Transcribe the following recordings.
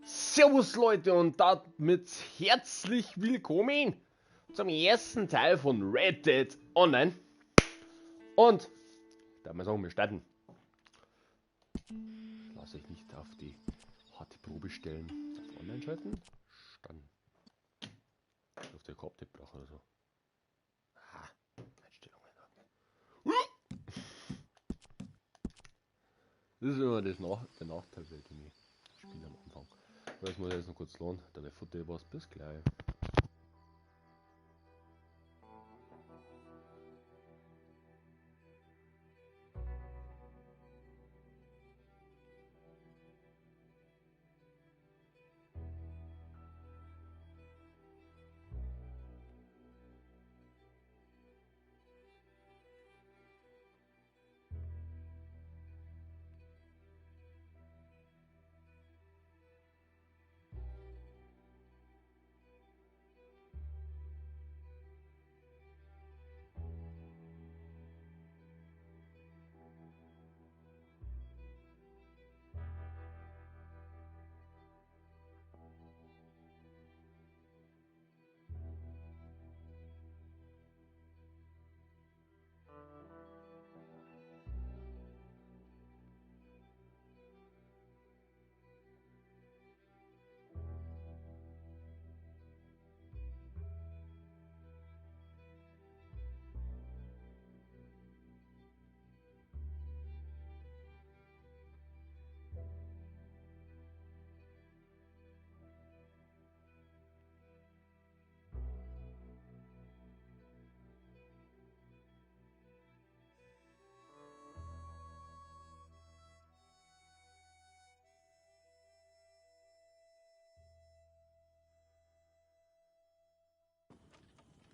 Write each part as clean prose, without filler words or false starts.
Servus Leute und damit herzlich willkommen zum ersten Teil von Red Dead Online. Und da wir sagen, wir starten. Lasse ich nicht auf die harte Probe stellen. Auf Online schalten. Dann auf der Kopf brauchen oder so. Ah, Einstellungen. Das ist immer der Nachteil, wenn ich spiele am Anfang. Das muss ich jetzt noch kurz lohnen, dann futter was bis gleich.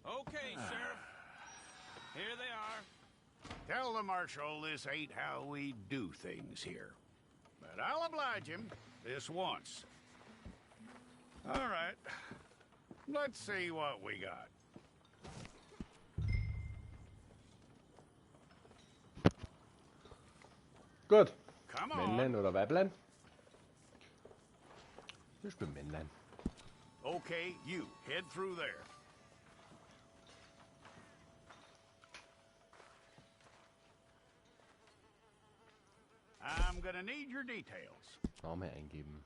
Okay, Sheriff. Here they are. Tell the Marshal this ain't how we do things here. But I'll oblige him this once. All right. Let's see what we got. Gut. Come Männlein on. oder Weiblein? Ich bin Männlein. Okay, you head through there. I'm gonna need your details. Name eingeben.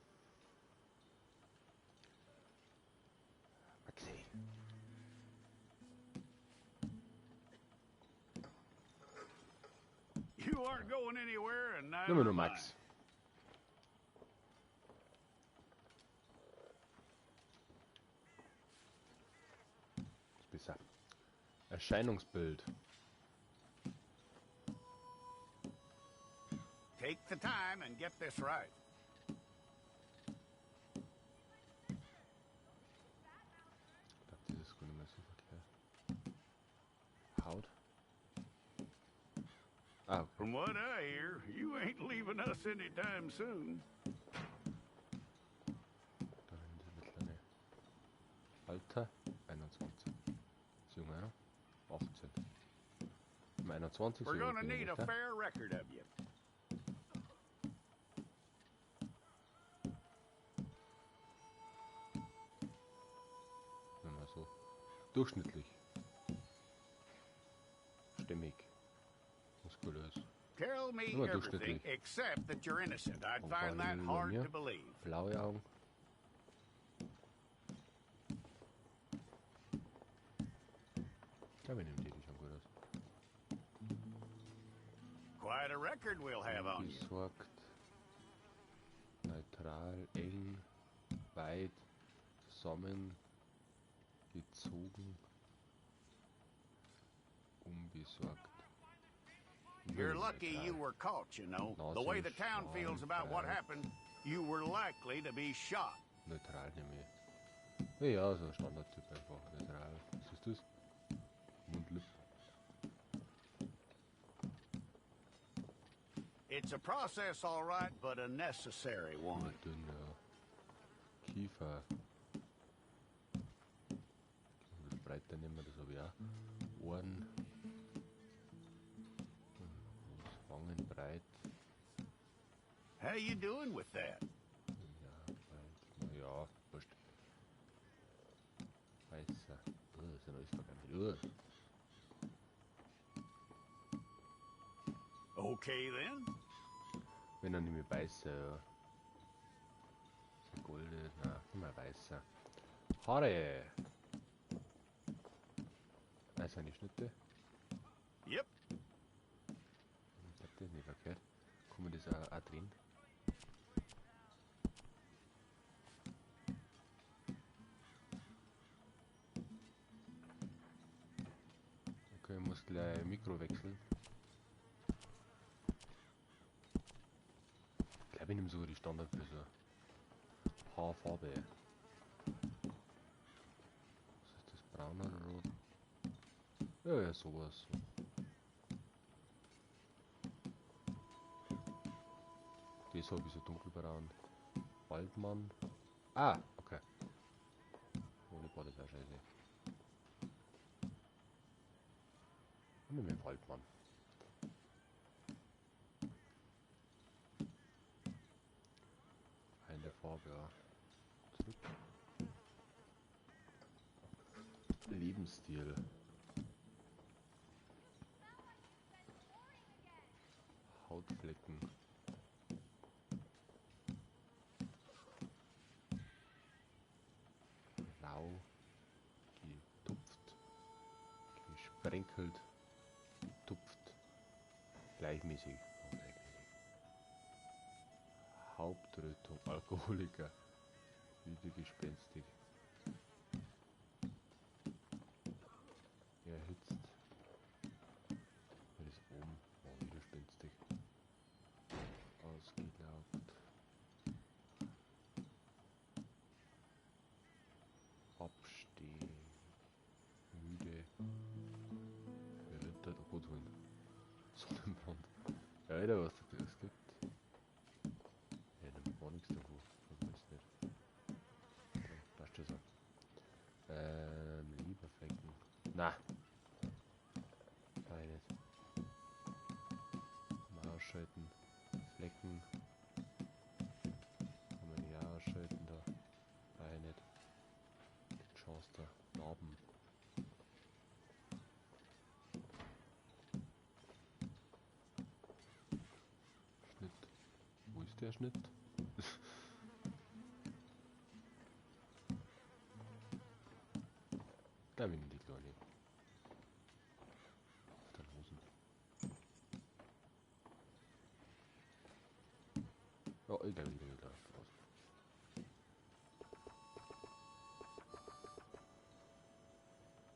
Okay. You aren't going anywhere, and neither Nummer nur am I. Max. Ist besser. Erscheinungsbild. Take the time and get this right. Ich glaube, dieses Grün ist so verkehrt. Haut. Ah, From what I hear, you ain't leaving us anytime soon. da haben die mittlere. Alter 21. Junge, ja? 18. Im 21. We're so gonna bin ich need a nicht, fair record of you. Nur mal so. Durchschnittlich. Stimmig. Muskulös. Tell me Nur everything durchschnittlich. except that you're innocent. I'd find that Augenbrauen hard hier. to believe. Blaue Augen. Ja, wir nehmen die schon gut aus. Quite a record we'll have on you. Besorgt. Neutral, eng, weit, zusammen, gezogen, unbesorgt. You're lucky you were caught, you know. The way the town feels about what happened, you were likely to be shot. Neutral nämlich. Ja, so ein Standardtyp einfach. Neutral. Was ist das? Mundlip. It's a process, all right, but a necessary one. Dünn, ja. Kiefer. Das breiter nehmen wir, das habe ich auch. Ohren. Wangen breit. How you doing with that? Ja, breit. Ja, wurscht. Weißer. Das ist ja alles vergangen. Okay, then. Wenn er nicht mehr weißer, ja. So golden, nein, nicht mehr weißer. Haare! Das sind die Schnitte. Yep. Ich hab das nicht verkehrt. Kann man das auch drehen? Okay, ich muss gleich Mikro wechseln. Ich glaube, ich nehme sogar die Standardfrisur. Haarfarbe. Was ist das? Braun oder rot? Ja, ja, sowas. Das habe ich so dunkelbraun. Waldmann. Ah, okay. Ohne Bart ist auch scheiße. Und mit dem Waldmann. Eine Farbe, ja. Zurück. Lebensstil. Hautflecken. Rau. Getupft. Gesprenkelt. Getupft. Gleichmäßig. Hauptrötung. Alkoholiker. Wiedergespenstig. Erhitzt. Das ist oben. Oh, widerspenstig. Ausgelaugt. Abstehen. Müde. Verwittert. Oh Gott, Sonnenbrand. Ja, Alter, was es gibt. Ja, da war nichts davon. Ich weiß nicht. Ja, passt schon so. Leberflecken. Na. Nein, nicht. Mal ausschalten. Flecken. Kann man nicht ausschalten da. Nein, nicht. Chance da. Narben. Schnitt. Wo ist der Schnitt? Da bin ich die Kleine. Auf den Hosen. Oh, egal, egal. Raus.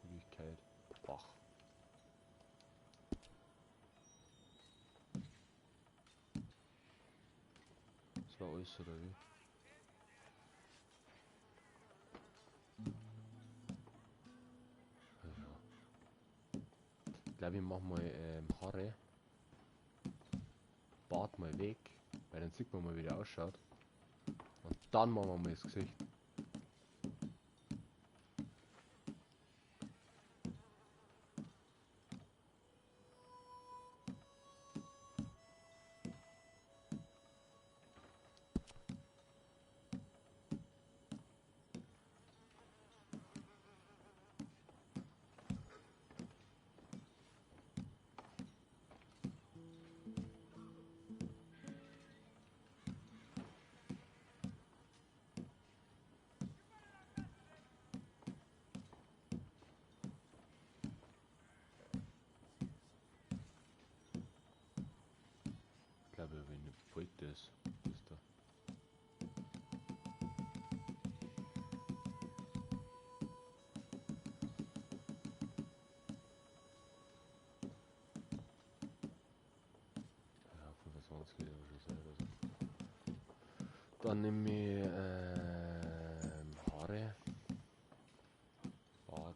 Möglichkeit. Bach. Das war alles, oder wie? Ich glaube, ich mache mal Haare, Bart mal weg, weil dann sieht man mal, wie der ausschaut. Und dann machen wir mal das Gesicht. Ich glaube, wenn eine Beute ist, ist da. Dann nehme ich Haare. Bart.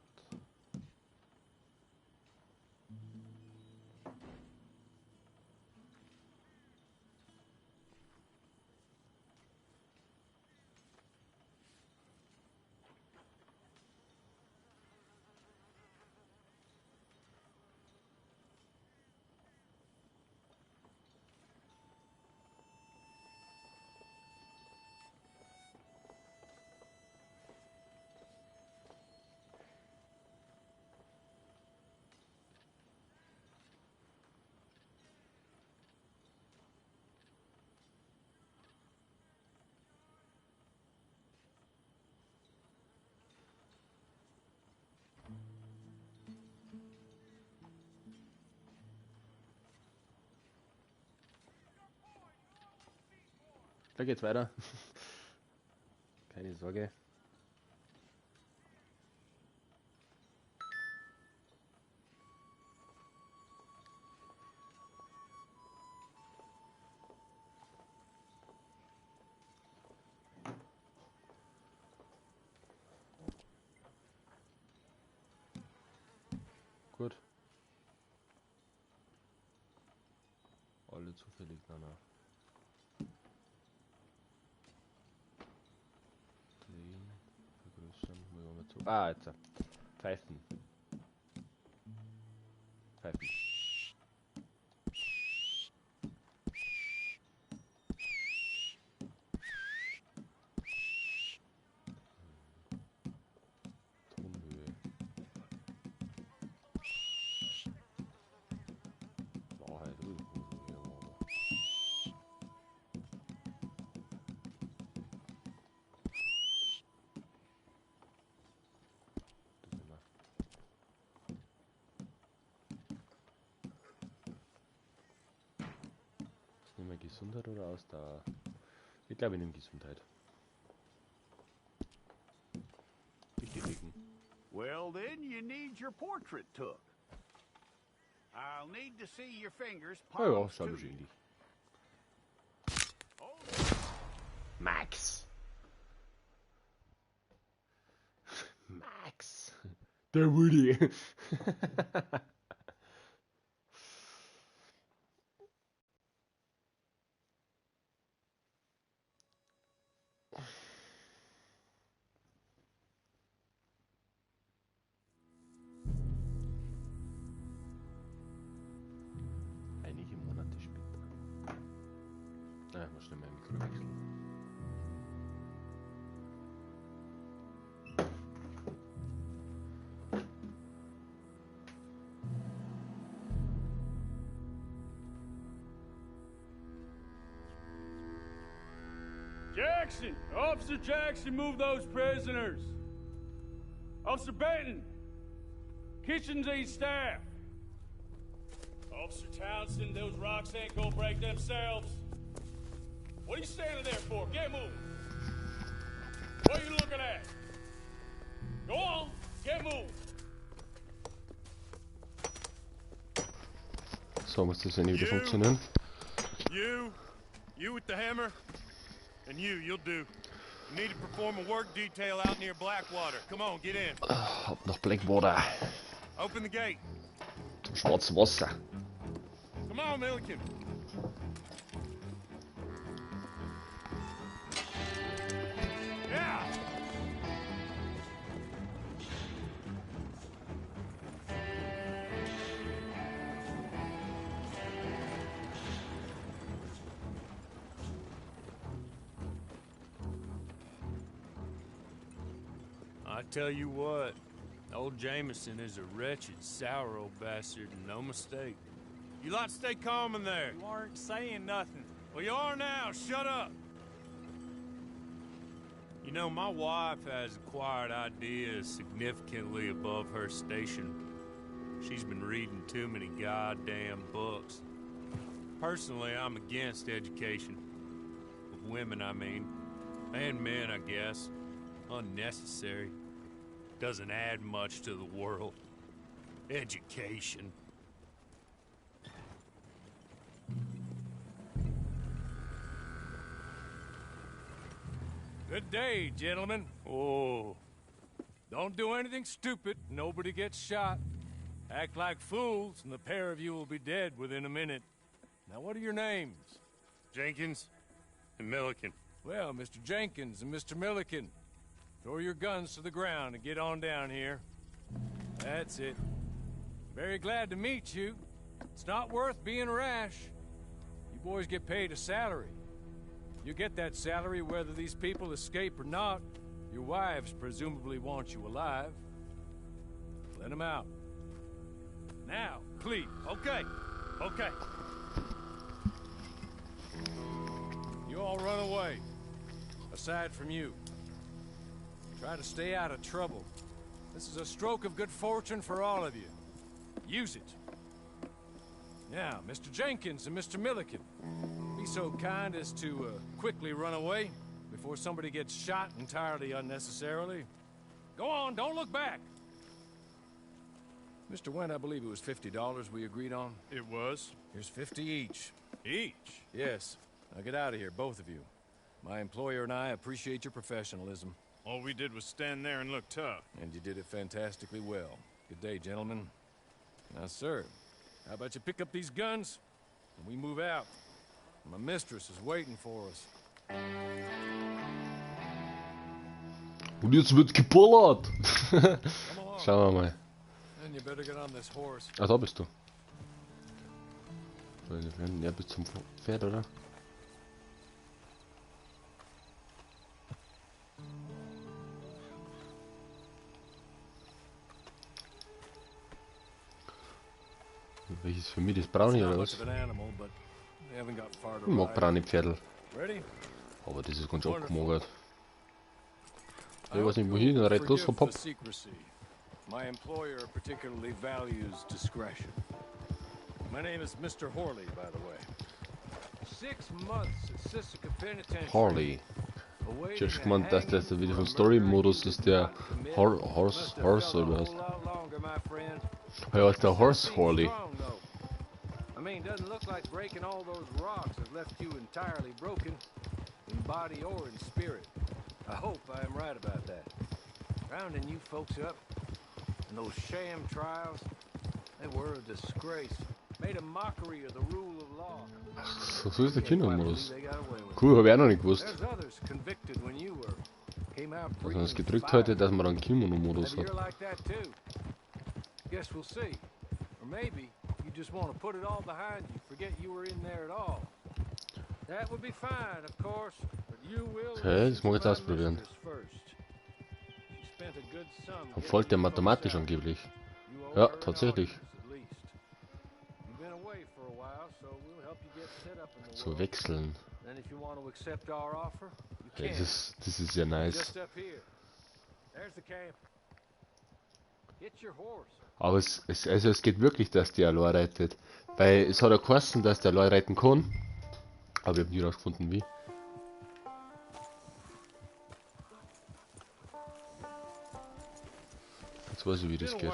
Da geht's weiter. Keine Sorge. Gut. Alle zufällig, na. Drehen, vergrößern, wollen wir zu. Ah, jetzt. Pfeifen. Pfeifen. Tonhöhe. Wahrheit. Nehmen wir Gesundheit oder Ausdauer? Ich glaube, ich nehme Gesundheit. Bestätigen. Well, then you need your portrait took. I'll need to see your fingers. Oh ja, palms schau too. mich ähnlich. Hold Max! Max! Der Woody! Einige Monate später. Ah, ich muss schnell mein Mikro wechseln. Jackson! Officer Jackson, move those prisoners. Officer Benton, kitchens ain't staff. Officer Townsend, those rocks ain't gonna break themselves. What are you standing there for? Get moving. What are you looking at? Go on, get moving. So muss das ja nie wieder funktionieren. You with the hammer, and you'll do. You need to perform a work detail out near Blackwater. Come on, get in. Hab noch Blackwater. Open the gate. Zum schwarzen Wasser. Come on, Milliken. Yeah. I tell you what, old Jameson is a wretched, sour old bastard, and no mistake. You lot stay calm in there. You aren't saying nothing. Well, you are now. Shut up. You know, my wife has acquired ideas significantly above her station. She's been reading too many goddamn books. Personally, I'm against education. Of women, I mean. And men, I guess. Unnecessary. Doesn't add much to the world. Education. Good day, gentlemen. Oh. Don't do anything stupid. Nobody gets shot. Act like fools, and the pair of you will be dead within a minute. Now, what are your names? Jenkins and Milliken. Well, Mr. Jenkins and Mr. Milliken, throw your guns to the ground and get on down here. That's it. Very glad to meet you. It's not worth being rash. You boys get paid a salary. You get that salary whether these people escape or not. Your wives presumably want you alive. Let them out. Now, please. Okay. Okay. You all run away. Aside from you. Try to stay out of trouble. This is a stroke of good fortune for all of you. Use it. Now, Mr. Jenkins and Mr. Milliken, be so kind as to quickly run away before somebody gets shot entirely unnecessarily. Go on, don't look back. Mr. Went, I believe it was $50 we agreed on. It was. Here's 50 each. Each? Yes. Now get out of here, both of you. My employer and I appreciate your professionalism. All we did was stand there and look tough. And you did it fantastically well. Good day, gentlemen. Now, sir, how about you pick up these guns and we move out? My mistress is waiting for us. Und jetzt wird geballert. Come along. Schauen wir mal. And you better get on this horse. Ah, da bist du. So, wir werden näher bis zum Pferd, oder? Welches für mich das braune oder was? Ich mag braune Pferdl. Aber das ist ganz abgemagert. Ich weiß nicht wohin, dann rennt los vom Pop. My employer particularly values discretion. My name is Mr. Horley, by the way. 6 months at Sisika Penitentiary. Horley. Ich hab gemeint, dass das wieder vom Story-Modus ist, der Horse oder was? Ja, ist der Horse Horley. I mean, doesn't look like breaking all those rocks has left you entirely broken, in body or in spirit. I hope I am right about that. Rounding you folks up, and those sham trials, they were a disgrace. Made a mockery of the rule of law. So ist der Kindermodus. Cool, hab ich auch noch nicht gewusst. There's others convicted when you were. Came out Dass man es gedrückt heute, dass man einen Kimono-Modus Maybe hat. you're like that too. Guess we'll see. Or maybe you just want to put it all behind you, forget you were in there at all. That would be fine, of course, but you will. Okay, das mag ich jetzt ausprobieren. Verfolgt er mathematisch angeblich. Ja, tatsächlich. Zu wechseln. Ja, das ist ja nice. Aber es geht wirklich, dass der allein reitet. Weil es hat ja geheißen, dass der allein reiten kann. Aber ich habe nie rausgefunden, wie. Jetzt weiß ich, wie das geht.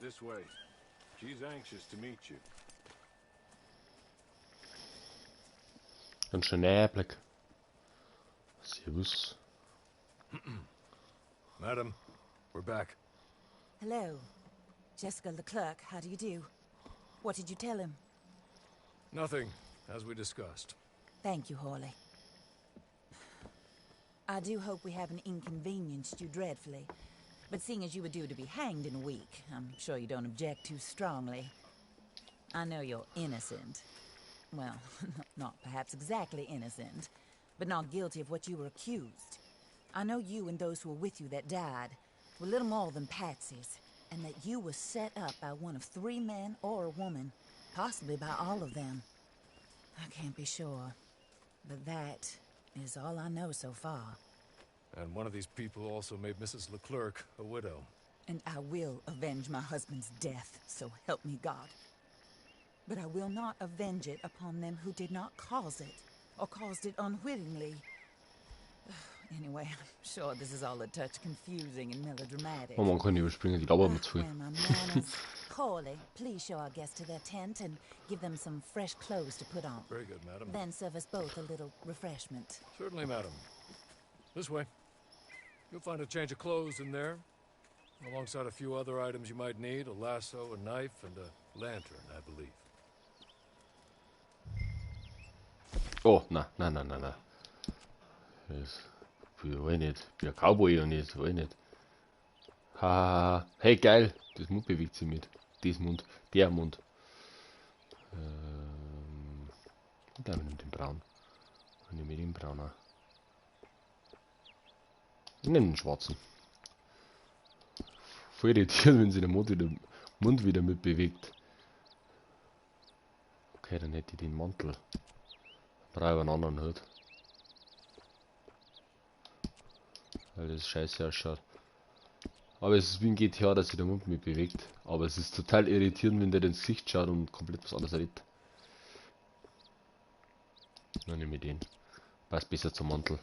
This way. She's anxious to meet you. Ganz schön Einblick. Servus. Madam, we're back. Hello. Jessica the clerk, how do you do? What did you tell him? Nothing, as we discussed. Thank you, Horley. I do hope we haven't inconvenienced you dreadfully. But seeing as you were due to be hanged in a week, I'm sure you don't object too strongly. I know you're innocent. Well, not perhaps exactly innocent, but not guilty of what you were accused. I know you and those who were with you that died were little more than patsies, and that you were set up by one of 3 men or a woman, possibly by all of them. I can't be sure, but that is all I know so far. And one of these people also made Mrs. Leclerc a widow. And I will avenge my husband's death, so help me God. But I will not avenge it upon them who did not cause it, or caused it unwittingly. Anyway, I'm sure this is all a touch confusing and melodramatic. Oh, man kann überspringen, die labern mir zu viel. Where are my manners? Corley, please show our guests to their tent and give them some fresh clothes to put on. Very good, madam. Then serve us both a little refreshment. Certainly, madam. This way. You'll find a change of clothes in there, alongside a few other items you might need, a lasso, a knife, and a lantern, I believe. Oh, na. Das will ich nicht. Ich bin ein Cowboy und das will ich nicht. Hahaha. Hey, geil. Das Mund bewegt sich mit. Das Mund. Der Mund. Ich glaube, ich nehme den Braun. Ich nehme den Brauner. Ich nehme den Schwarzen. Voll irritiert, wenn sich der Mund wieder mit bewegt. Okay, dann hätte ich den Mantel. Brauche einen anderen Hut. Weil das scheiße ausschaut. Aber es ist wie ein GTA, dass sich der Mund mit bewegt. Aber es ist total irritierend, wenn der ins Gesicht schaut und komplett was anderes redet. Dann nehme ich den. Passt besser zum Mantel.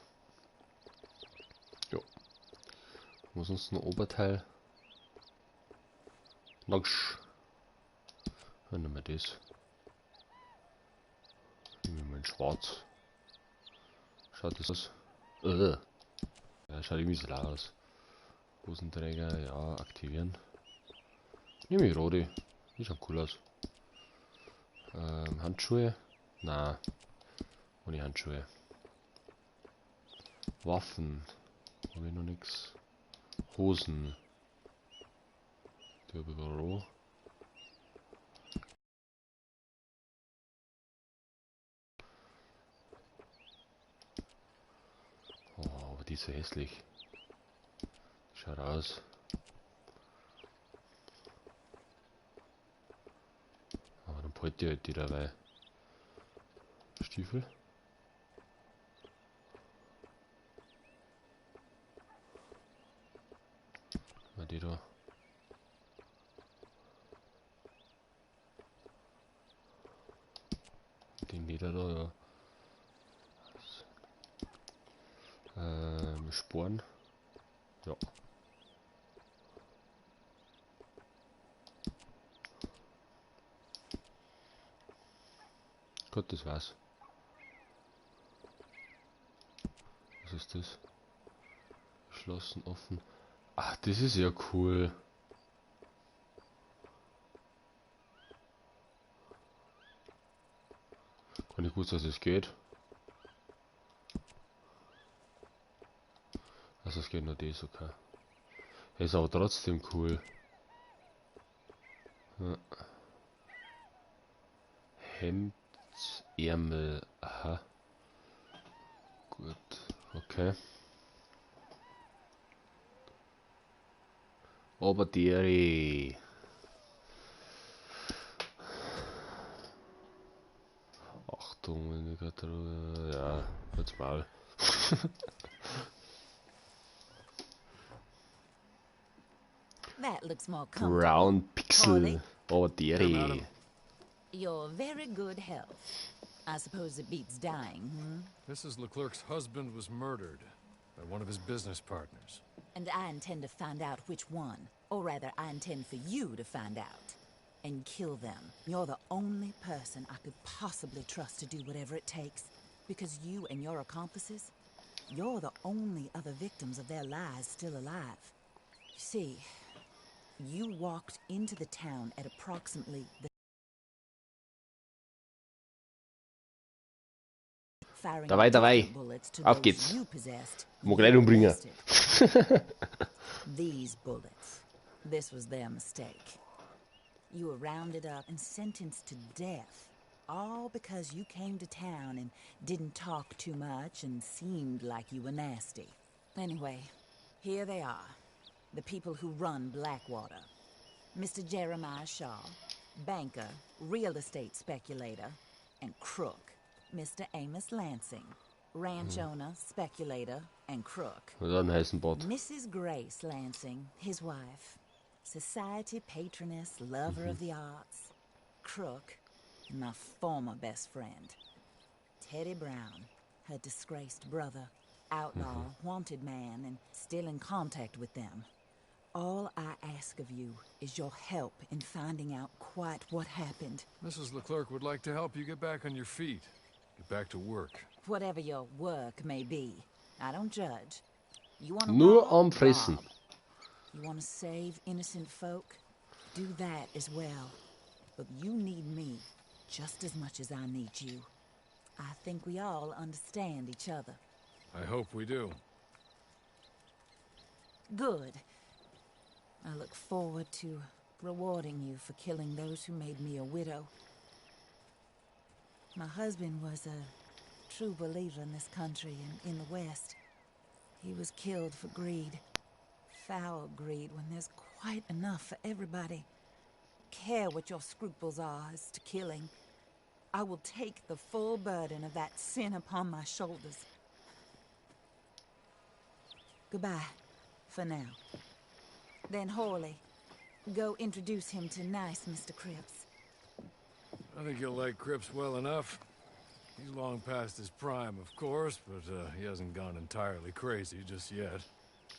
Jo. Was sonst ein Oberteil? Nagsch. Dann nehmen wir das. Nehmen wir mal in schwarz. Schaut das aus? Ja, schaut irgendwie so aus. Hosenträger, ja, aktivieren. Nehme ich rote. Die schaut cool aus. Handschuhe? Na, ohne Handschuhe. Waffen. Habe ich noch nichts. Hosen. Der Büro. Oh, aber die ist so hässlich. Schaut aus. Aber dann behalte ich halt die dabei. Stiefel. Mal die da. Den Leder da, ja. Sporen. Ja. Gott, das war's. Was ist das? Geschlossen, offen. Ach, das ist ja cool. Kann ich gut, dass es geht. Also es geht nur das, okay. Ist aber trotzdem cool. Ja. Hemd, Ärmel, aha. Gut, okay. Aber die Achtung, wenn ich gerade ja, jetzt mal. That looks more comfortable. Brown Pixel. Corley? Aber die You're very good health. I suppose it beats dying, Mrs. Leclerc's husband was murdered by one of his business partners. And I intend to find out which one. Or rather, I intend for you to find out. And kill them. You're the only person I could possibly trust to do whatever it takes. Because you and your accomplices, you're the only other victims of their lies still alive. You see, you walked into the town at approximately the Dabei. Auf geht's. Mag gleich umbringen. These bullets. This was their mistake. You were rounded up and sentenced to death. All because you came to town and didn't talk too much and seemed like you were nasty. Anyway, here they are. The people who run Blackwater. Mr. Jeremiah Shaw, banker, real estate speculator, and crook. Mr. Amos Lansing, ranch owner, speculator, and crook. Mrs. Grace Lansing, his wife, society patroness, lover of the arts, crook, and my former best friend. Teddy Brown, her disgraced brother. outlaw, wanted man, and still in contact with them. All I ask of you is your help in finding out quite what happened. Mrs. Leclerc would like to help you get back on your feet. Get back to work. Whatever your work may be, I don't judge. You want to Nur rob? am Fressen. Rob. You want to save innocent folk? Do that as well. But you need me just as much as I need you. I think we all understand each other. I hope we do. Good. I look forward to rewarding you for killing those who made me a widow. My husband was a true believer in this country and in the West. He was killed for greed. Foul greed when there's quite enough for everybody. Care what your scruples are as to killing. I will take the full burden of that sin upon my shoulders. Goodbye, for now. Then Horley, go introduce him to nice Mr. Cripps. I think you'll like Cripps well enough. He's long past his prime, of course, but he hasn't gone entirely crazy just yet.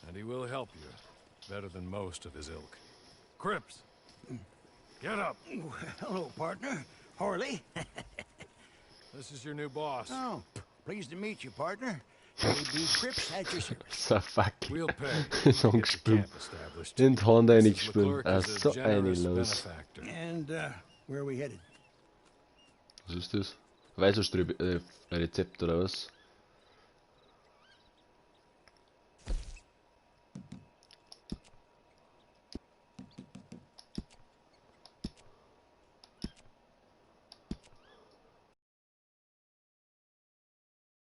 And he will help you, better than most of his ilk. Cripps! Get up! Hello, partner. Horley. This is your new boss. Oh, pleased to meet you, partner. A.B. Cripps at your service. So fucking. We'll pay. So Get the gespielt. camp established. In die Hand Mrs. reingespielt. Leclerc Er is ist a so generous los. benefactor. And, where are we headed? Was ist das? Rezept oder was?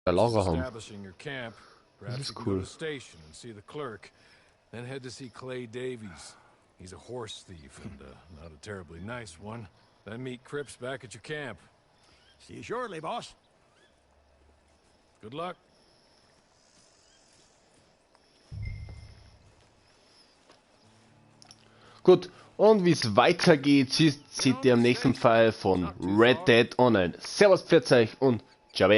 Der Lagerraum. Establishing your camp. Perhaps is you can cool. go to the station and see the clerk. Then head to see Clay Davies. He's a horse thief and not a terribly nice one. Then meet Cripps back at your camp. See you shortly, boss. Good luck. Gut, und wie es weitergeht, seht ihr am nächsten Fall von Red Dead Online. Servus, pfiat euch und Ciao.